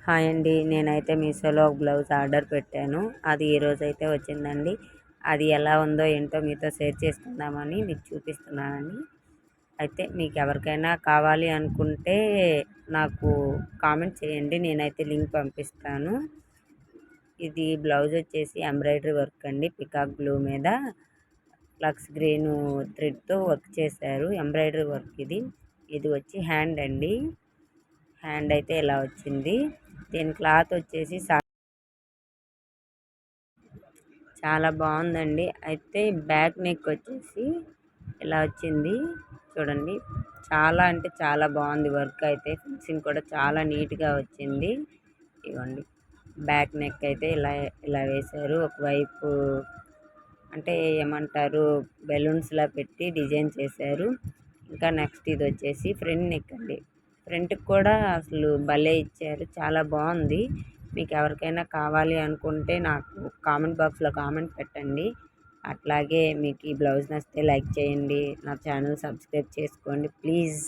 Hi అండి. నేనైతే మీషోలో ఒక బ్లౌజ్ ఆర్డర్ పెట్టాను. అది ఈరోజైతే వచ్చిందండి. అది ఎలా ఉందో ఏంటో మీతో షేర్ చేసుకుందామని మీకు చూపిస్తున్నానండి. అయితే మీకు ఎవరికైనా కావాలి అనుకుంటే నాకు కామెంట్ చేయండి. నేనైతే లింక్ పంపిస్తాను. ఇది బ్లౌజ్ వచ్చేసి ఎంబ్రాయిడరీ వర్క్ అండి. పికాక్ బ్లూ మీద లక్స్ గ్రీన్ థ్రెడ్తో వర్క్ చేశారు. ఎంబ్రాయిడరీ వర్క్ ఇది. ఇది వచ్చి హ్యాండ్ అండి. హ్యాండ్ అయితే ఇలా వచ్చింది. దీని క్లాత్ వచ్చేసి చాలా బాగుందండి. అయితే బ్యాక్ నెక్ వచ్చేసి ఇలా వచ్చింది చూడండి. చాలా అంటే చాలా బాగుంది వర్క్ అయితే. ఫినిషింగ్ కూడా చాలా నీట్గా వచ్చింది. ఇవ్వండి బ్యాక్ నెక్ అయితే ఇలా ఇలా వేశారు. ఒకవైపు అంటే ఏమంటారు బెలూన్స్లా పెట్టి డిజైన్ చేశారు. ఇంకా నెక్స్ట్ ఇది వచ్చేసి ఫ్రంట్ నెక్ అండి. ఫ్రంట్కి కూడా అసలు భలే ఇచ్చారు. చాలా బాగుంది. మీకు ఎవరికైనా కావాలి అనుకుంటే నాకు కామెంట్ బాక్స్లో కామెంట్ పెట్టండి. అట్లాగే మీకు ఈ బ్లౌజ్ నచ్చితే లైక్ చేయండి. నా ఛానల్ సబ్స్క్రైబ్ చేసుకోండి ప్లీజ్.